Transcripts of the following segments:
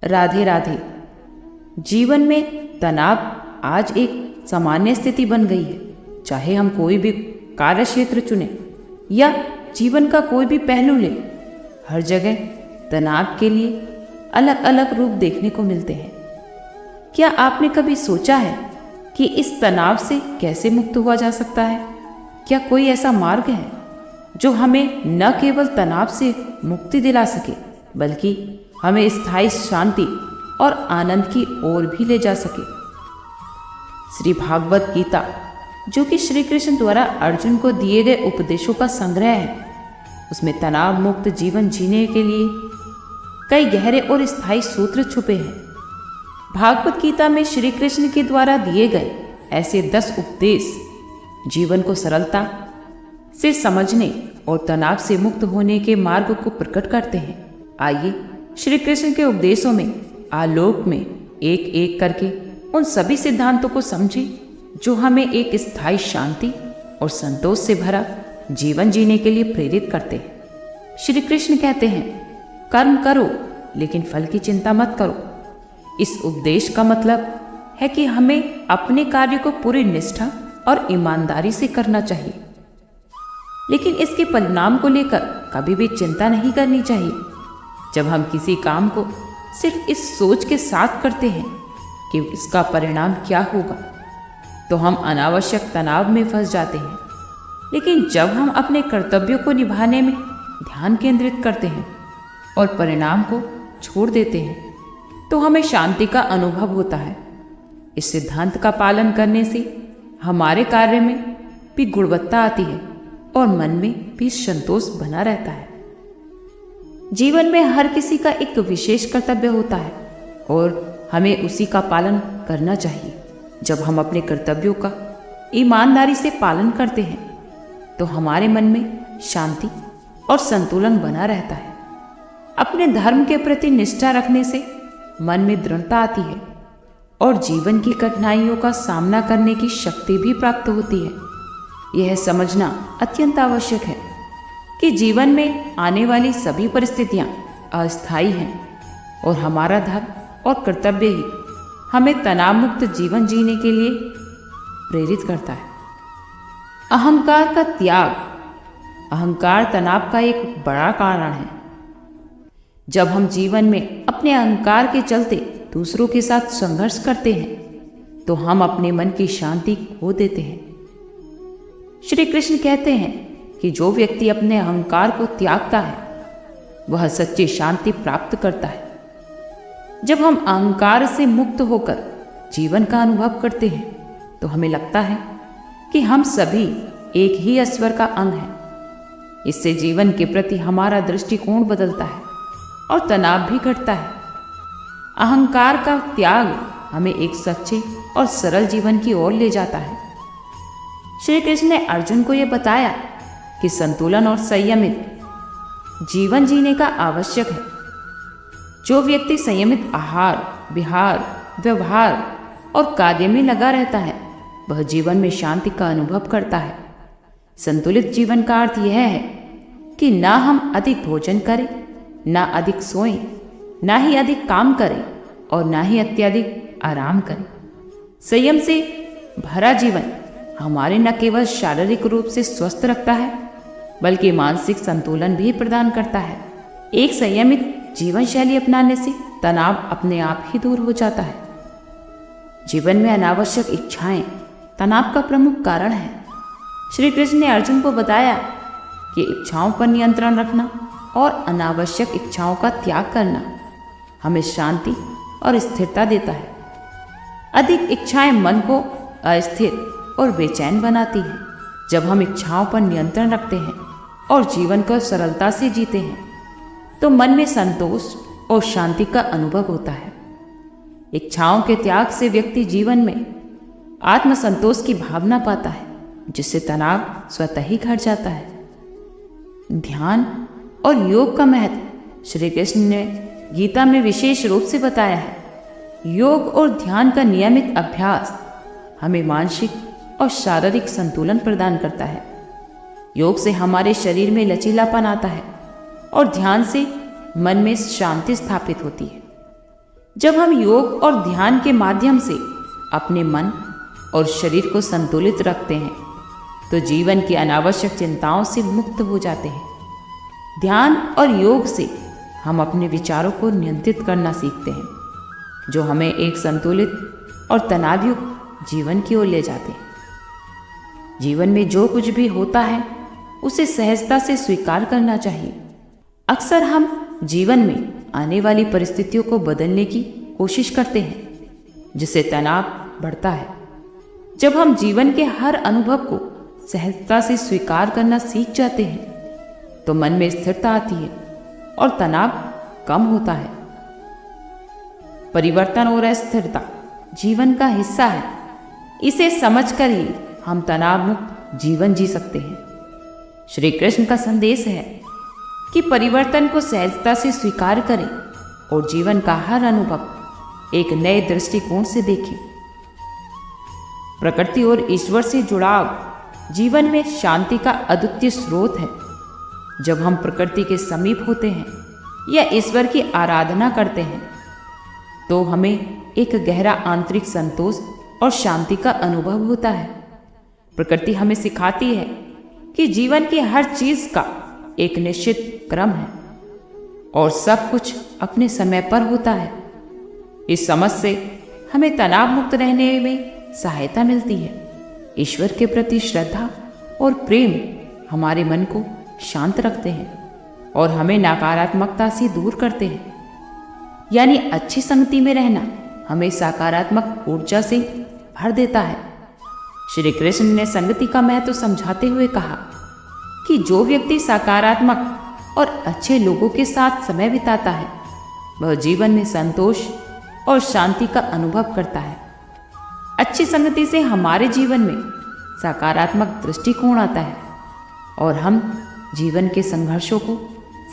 राधे राधे। जीवन में तनाव आज एक सामान्य स्थिति बन गई है। चाहे हम कोई भी कार्य क्षेत्र चुने या जीवन का कोई भी पहलू ले, हर जगह तनाव के लिए अलग अलग रूप देखने को मिलते हैं। क्या आपने कभी सोचा है कि इस तनाव से कैसे मुक्त हुआ जा सकता है? क्या कोई ऐसा मार्ग है जो हमें न केवल तनाव से मुक्ति दिला सके, बल्कि हमें स्थायी शांति और आनंद की ओर भी ले जा सके? श्री भागवत गीता, जो कि श्री कृष्ण द्वारा अर्जुन को दिए गए उपदेशों का संग्रह है, उसमें तनाव मुक्त जीवन जीने के लिए कई गहरे और स्थायी सूत्र छुपे हैं। भागवत गीता में श्री कृष्ण के द्वारा दिए गए ऐसे 10 उपदेश जीवन को सरलता से समझने और तनाव से मुक्त होने के मार्ग को प्रकट करते हैं। आइए श्री कृष्ण के उपदेशों में आलोक में एक एक करके उन सभी सिद्धांतों को समझें जो हमें एक स्थायी शांति और संतोष से भरा जीवन जीने के लिए प्रेरित करते हैं। श्री कृष्ण कहते हैं, कर्म करो लेकिन फल की चिंता मत करो। इस उपदेश का मतलब है कि हमें अपने कार्य को पूरी निष्ठा और ईमानदारी से करना चाहिए, लेकिन इसके परिणाम को लेकर कभी भी चिंता नहीं करनी चाहिए। जब हम किसी काम को सिर्फ इस सोच के साथ करते हैं कि इसका परिणाम क्या होगा, तो हम अनावश्यक तनाव में फंस जाते हैं। लेकिन जब हम अपने कर्तव्यों को निभाने में ध्यान केंद्रित करते हैं और परिणाम को छोड़ देते हैं, तो हमें शांति का अनुभव होता है। इस सिद्धांत का पालन करने से हमारे कार्य में भी गुणवत्ता आती है और मन में भी संतोष बना रहता है। जीवन में हर किसी का एक विशेष कर्तव्य होता है और हमें उसी का पालन करना चाहिए। जब हम अपने कर्तव्यों का ईमानदारी से पालन करते हैं, तो हमारे मन में शांति और संतुलन बना रहता है। अपने धर्म के प्रति निष्ठा रखने से मन में दृढ़ता आती है और जीवन की कठिनाइयों का सामना करने की शक्ति भी प्राप्त होती है। यह समझना अत्यंत आवश्यक है कि जीवन में आने वाली सभी परिस्थितियां अस्थायी हैं और हमारा धर्म और कर्तव्य ही हमें तनाव मुक्त जीवन जीने के लिए प्रेरित करता है। अहंकार का त्याग। अहंकार तनाव का एक बड़ा कारण है। जब हम जीवन में अपने अहंकार के चलते दूसरों के साथ संघर्ष करते हैं, तो हम अपने मन की शांति खो देते हैं। श्री कृष्ण कहते हैं कि जो व्यक्ति अपने अहंकार को त्यागता है, वह सच्ची शांति प्राप्त करता है। जब हम अहंकार से मुक्त होकर जीवन का अनुभव करते हैं, तो हमें लगता है कि हम सभी एक ही ईश्वर का अंग हैं। इससे जीवन के प्रति हमारा दृष्टिकोण बदलता है और तनाव भी घटता है। अहंकार का त्याग हमें एक सच्चे और सरल जीवन की ओर ले जाता है। श्री कृष्ण ने अर्जुन को यह बताया कि संतुलन और संयमित जीवन जीने का आवश्यक है। जो व्यक्ति संयमित आहार, विहार, व्यवहार और कार्य में लगा रहता है, वह जीवन में शांति का अनुभव करता है। संतुलित जीवन का अर्थ यह है कि ना हम अधिक भोजन करें, ना अधिक सोएं, ना ही अधिक काम करें और ना ही अत्यधिक आराम करें। संयम से भरा जीवन हमारे न केवल शारीरिक रूप से स्वस्थ रखता है, बल्कि मानसिक संतुलन भी प्रदान करता है। एक संयमित जीवन शैली अपनाने से तनाव अपने आप ही दूर हो जाता है। जीवन में अनावश्यक इच्छाएं तनाव का प्रमुख कारण है। श्री कृष्ण ने अर्जुन को बताया कि इच्छाओं पर नियंत्रण रखना और अनावश्यक इच्छाओं का त्याग करना हमें शांति और स्थिरता देता है। अधिक इच्छाएं मन को अस्थिर और बेचैन बनाती हैं। जब हम इच्छाओं पर नियंत्रण रखते हैं और जीवन को सरलता से जीते हैं, तो मन में संतोष और शांति का अनुभव होता है। इच्छाओं के त्याग से व्यक्ति जीवन में आत्मसंतोष की भावना पाता है, जिससे तनाव स्वतः ही घट जाता है। ध्यान और योग का महत्व श्री कृष्ण ने गीता में विशेष रूप से बताया है। योग और ध्यान का नियमित अभ्यास हमें मानसिक और शारीरिक संतुलन प्रदान करता है। योग से हमारे शरीर में लचीलापन आता है और ध्यान से मन में शांति स्थापित होती है। जब हम योग और ध्यान के माध्यम से अपने मन और शरीर को संतुलित रखते हैं तो जीवन की अनावश्यक चिंताओं से मुक्त हो जाते हैं। ध्यान और योग से हम अपने विचारों को नियंत्रित करना सीखते हैं, जो हमें एक संतुलित और तनावयुक्त जीवन की ओर ले जाते हैं। जीवन में जो कुछ भी होता है उसे सहजता से स्वीकार करना चाहिए। अक्सर हम जीवन में आने वाली परिस्थितियों को बदलने की कोशिश करते हैं, जिससे तनाव बढ़ता है। जब हम जीवन के हर अनुभव को सहजता से स्वीकार करना सीख जाते हैं तो मन में स्थिरता आती है और तनाव कम होता है। परिवर्तन और अस्थिरता जीवन का हिस्सा है। इसे समझकर ही हम तनाव मुक्त जीवन जी सकते हैं। श्री कृष्ण का संदेश है कि परिवर्तन को सहजता से स्वीकार करें और जीवन का हर अनुभव एक नए दृष्टिकोण से देखें। प्रकृति और ईश्वर से जुड़ाव जीवन में शांति का अद्वितीय स्रोत है। जब हम प्रकृति के समीप होते हैं या ईश्वर की आराधना करते हैं तो हमें एक गहरा आंतरिक संतोष और शांति का अनुभव होता है। प्रकृति हमें सिखाती है कि जीवन की हर चीज का एक निश्चित क्रम है और सब कुछ अपने समय पर होता है। इस समझ से हमें तनाव मुक्त रहने में सहायता मिलती है। ईश्वर के प्रति श्रद्धा और प्रेम हमारे मन को शांत रखते हैं और हमें नकारात्मकता से दूर करते हैं। यानी अच्छी संगति में रहना हमें सकारात्मक ऊर्जा से भर देता है। श्री कृष्ण ने संगति का महत्व समझाते हुए कहा कि जो व्यक्ति सकारात्मक और अच्छे लोगों के साथ समय बिताता है वह जीवन में संतोष और शांति का अनुभव करता है। अच्छी संगति से हमारे जीवन में सकारात्मक दृष्टिकोण आता है और हम जीवन के संघर्षों को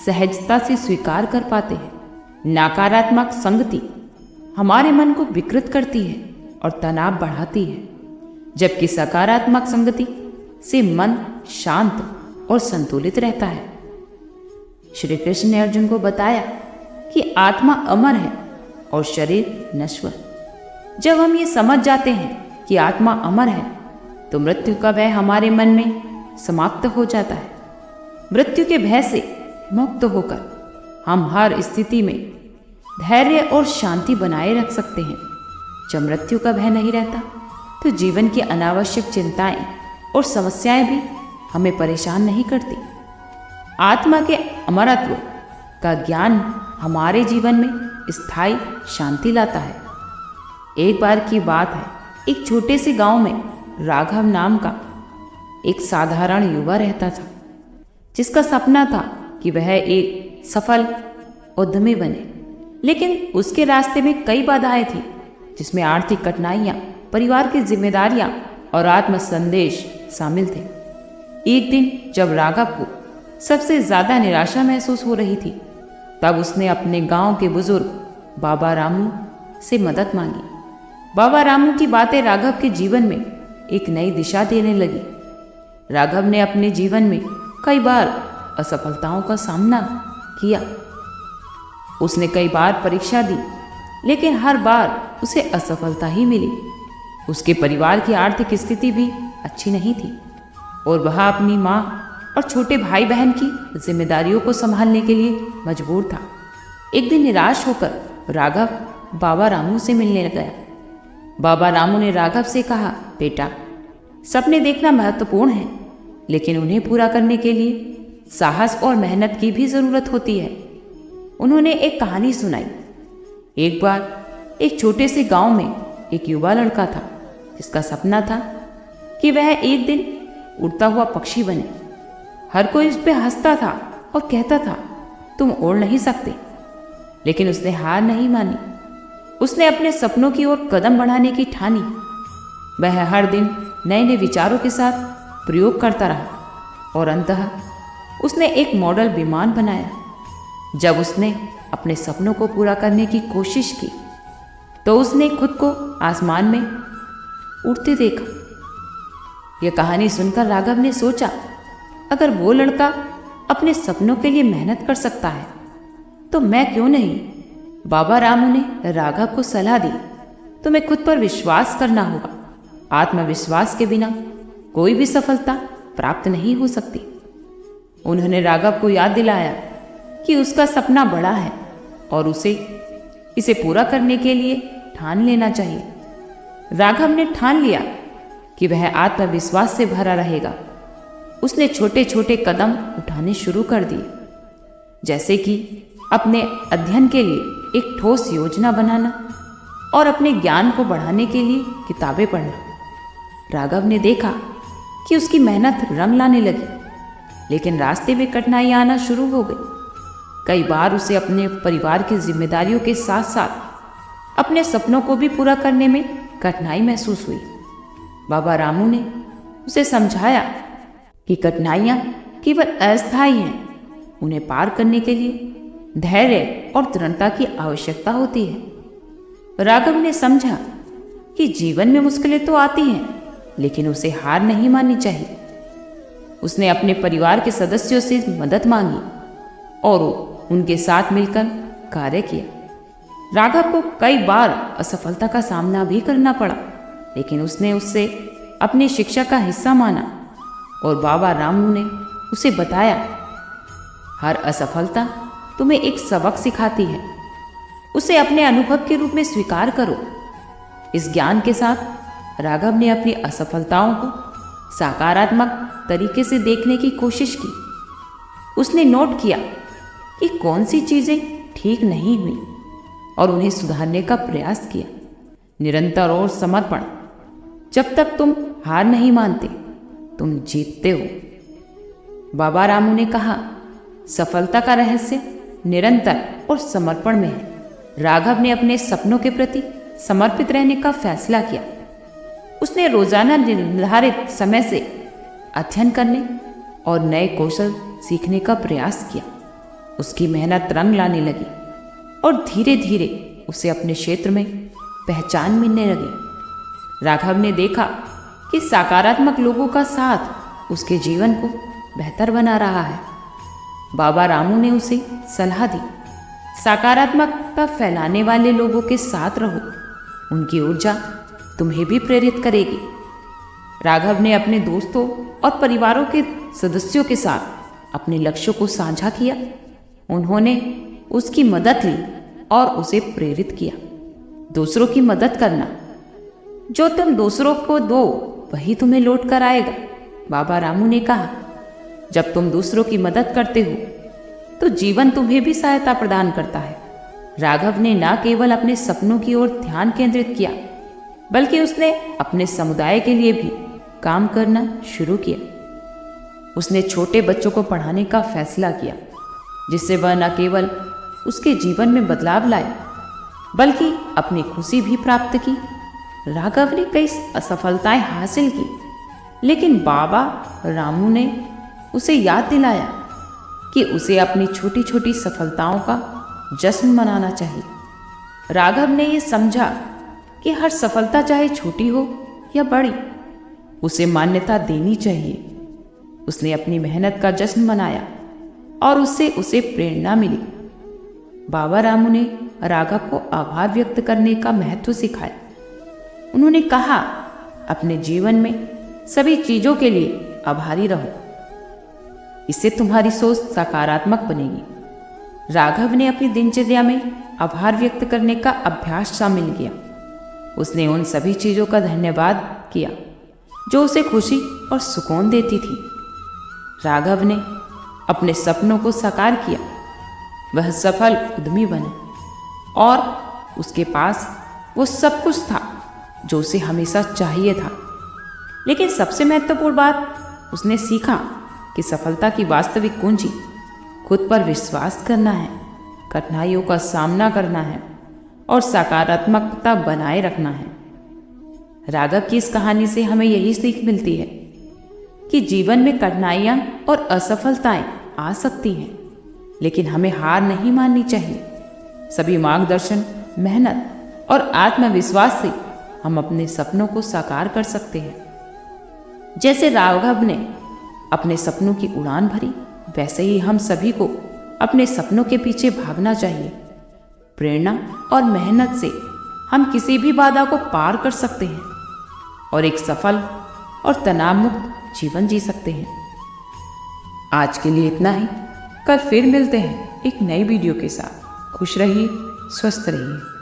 सहजता से स्वीकार कर पाते हैं। नकारात्मक संगति हमारे मन को विकृत करती है और तनाव बढ़ाती है, जबकि सकारात्मक संगति से मन शांत और संतुलित रहता है। श्री कृष्ण ने अर्जुन को बताया कि आत्मा अमर है और शरीर नश्वर। जब हम ये समझ जाते हैं कि आत्मा अमर है तो मृत्यु का भय हमारे मन में समाप्त हो जाता है। मृत्यु के भय से मुक्त होकर हम हर स्थिति में धैर्य और शांति बनाए रख सकते हैं। जब मृत्यु का भय नहीं रहता तो जीवन की अनावश्यक चिंताएं और समस्याएं भी हमें परेशान नहीं करती। आत्मा के अमरत्व का ज्ञान हमारे जीवन में स्थायी शांति लाता है। एक बार की बात है, एक छोटे से गांव में राघव नाम का एक साधारण युवा रहता था, जिसका सपना था कि वह एक सफल उद्यमी बने। लेकिन उसके रास्ते में कई बाधाएं थी, जिसमें आर्थिक कठिनाइयां, परिवार की जिम्मेदारियां और आत्म संदेश शामिल थे। एक दिन जब राघव को सबसे ज्यादा निराशा महसूस हो रही थी, तब उसने अपने गांव के बुजुर्ग बाबा रामू से मदद मांगी। बाबा रामू की बातें राघव के जीवन में एक नई दिशा देने लगी। राघव ने अपने जीवन में कई बार असफलताओं का सामना किया। उसने कई बार परीक्षा दी, लेकिन हर बार उसे असफलता ही मिली। उसके परिवार की आर्थिक स्थिति भी अच्छी नहीं थी और वह अपनी माँ और छोटे भाई बहन की जिम्मेदारियों को संभालने के लिए मजबूर था। एक दिन निराश होकर राघव बाबा रामू से मिलने गया। बाबा रामू ने राघव से कहा, बेटा, सपने देखना महत्वपूर्ण है, लेकिन उन्हें पूरा करने के लिए साहस और मेहनत की भी जरूरत होती है। उन्होंने एक कहानी सुनाई। एक बार एक छोटे से गांव में एक युवा लड़का था, जिसका सपना था कि वह एक दिन उड़ता हुआ पक्षी बने। हर कोई उस पर हंसता था और कहता था, तुम उड़ नहीं सकते। लेकिन उसने हार नहीं मानी। उसने अपने सपनों की ओर कदम बढ़ाने की ठानी। वह हर दिन नए नए विचारों के साथ प्रयोग करता रहा और अंततः उसने एक मॉडल विमान बनाया। जब उसने अपने सपनों को पूरा करने की कोशिश की तो उसने खुद को आसमान में उड़ते देखा। यह कहानी सुनकर राघव ने सोचा, अगर वो लड़का अपने सपनों के लिए मेहनत कर सकता है तो मैं क्यों नहीं। बाबा रामू ने राघव को सलाह दी, तुम्हें खुद पर विश्वास करना होगा। आत्मविश्वास के बिना कोई भी सफलता प्राप्त नहीं हो सकती। उन्होंने राघव को याद दिलाया कि उसका सपना बड़ा है और इसे पूरा करने के लिए ठान लेना चाहिए। राघव ने ठान लिया कि वह आत्मविश्वास से भरा रहेगा। उसने छोटे छोटे कदम उठाने शुरू कर दिए, जैसे कि अपने अध्ययन के लिए एक ठोस योजना बनाना और अपने ज्ञान को बढ़ाने के लिए किताबें पढ़ना। राघव ने देखा कि उसकी मेहनत रंग लाने लगी, लेकिन रास्ते में कठिनाई आना शुरू हो गई। कई बार उसे अपने परिवार की जिम्मेदारियों के साथ साथ अपने सपनों को भी पूरा करने में कठिनाई महसूस हुई। बाबा रामू ने उसे समझाया कि कठिनाइयाँ केवल अस्थायी हैं। उन्हें पार करने के लिए धैर्य और दृढ़ता की आवश्यकता होती है। राघव ने समझा कि जीवन में मुश्किलें तो आती हैं, लेकिन उसे हार नहीं माननी चाहिए। उसने अपने परिवार के सदस्यों से मदद मांगी और उनके साथ मिलकर कार्य किया। राघव को कई बार असफलता का सामना भी करना पड़ा, लेकिन उसने उससे अपनी शिक्षा का हिस्सा माना और बाबा रामू ने उसे बताया, हर असफलता तुम्हें एक सबक सिखाती है, उसे अपने अनुभव के रूप में स्वीकार करो। इस ज्ञान के साथ राघव ने अपनी असफलताओं को सकारात्मक तरीके से देखने की कोशिश की। उसने नोट किया कि कौन सी चीज़ें ठीक नहीं हुई और उन्हें सुधारने का प्रयास किया। निरंतर और समर्पण। जब तक तुम हार नहीं मानते, तुम जीतते हो। बाबा रामू ने कहा, सफलता का रहस्य निरंतर और समर्पण में है। राघव ने अपने सपनों के प्रति समर्पित रहने का फैसला किया। उसने रोजाना निर्धारित समय से अध्ययन करने और नए कौशल सीखने का प्रयास किया। उसकी मेहनत रंग लाने लगी और धीरे धीरे उसे अपने क्षेत्र में पहचान मिलने लगी। राघव ने देखा कि सकारात्मक लोगों का साथ उसके जीवन को बेहतर बना रहा है। बाबा रामू ने उसे सलाह दी, सकारात्मकता फैलाने वाले लोगों के साथ रहो, उनकी ऊर्जा तुम्हें भी प्रेरित करेगी। राघव ने अपने दोस्तों और परिवारों के सदस्यों के साथ अपने लक्ष्यों को साझा किया। उन्होंने उसकी मदद ली और उसे प्रेरित किया। दूसरों की मदद करना, जो तुम दूसरों को दो वही तुम्हें लौट कर आएगा। बाबा रामू ने कहा, जब तुम दूसरों की मदद करते हो तो जीवन तुम्हें भी सहायता प्रदान करता है। राघव ने न केवल अपने सपनों की ओर ध्यान केंद्रित किया, बल्कि उसने अपने समुदाय के लिए भी काम करना शुरू किया। उसने छोटे बच्चों को पढ़ाने का फैसला किया, जिससे वह न केवल उसके जीवन में बदलाव लाए, बल्कि अपनी खुशी भी प्राप्त की। राघव ने कई असफलताएं हासिल की, लेकिन बाबा रामू ने उसे याद दिलाया कि उसे अपनी छोटी छोटी सफलताओं का जश्न मनाना चाहिए। राघव ने यह समझा कि हर सफलता चाहे छोटी हो या बड़ी, उसे मान्यता देनी चाहिए। उसने अपनी मेहनत का जश्न मनाया और उससे उसे प्रेरणा मिली। बाबा रामू ने राघव को आभार व्यक्त करने का महत्व सिखाया। उन्होंने कहा, अपने जीवन में सभी चीजों के लिए आभारी रहो, इससे तुम्हारी सोच सकारात्मक बनेगी। राघव ने अपनी दिनचर्या में आभार व्यक्त करने का अभ्यास शामिल किया। उसने उन सभी चीजों का धन्यवाद किया जो उसे खुशी और सुकून देती थी। राघव ने अपने सपनों को साकार किया। वह सफल उद्यमी बना और उसके पास वो सब कुछ था जो उसे हमेशा चाहिए था। लेकिन सबसे महत्वपूर्ण बात, उसने सीखा कि सफलता की वास्तविक कुंजी खुद पर विश्वास करना है, कठिनाइयों का सामना करना है और सकारात्मकता बनाए रखना है। राघव की इस कहानी से हमें यही सीख मिलती है कि जीवन में कठिनाइयाँ और असफलताएं आ सकती हैं, लेकिन हमें हार नहीं माननी चाहिए। सभी मार्गदर्शन, मेहनत और आत्मविश्वास से हम अपने सपनों को साकार कर सकते हैं। जैसे राघव ने अपने सपनों की उड़ान भरी, वैसे ही हम सभी को अपने सपनों के पीछे भागना चाहिए। प्रेरणा और मेहनत से हम किसी भी बाधा को पार कर सकते हैं और एक सफल और तनाव मुक्त जीवन जी सकते हैं। आज के लिए इतना ही। कल फिर मिलते हैं एक नई वीडियो के साथ। खुश रहिए, स्वस्थ रहिए।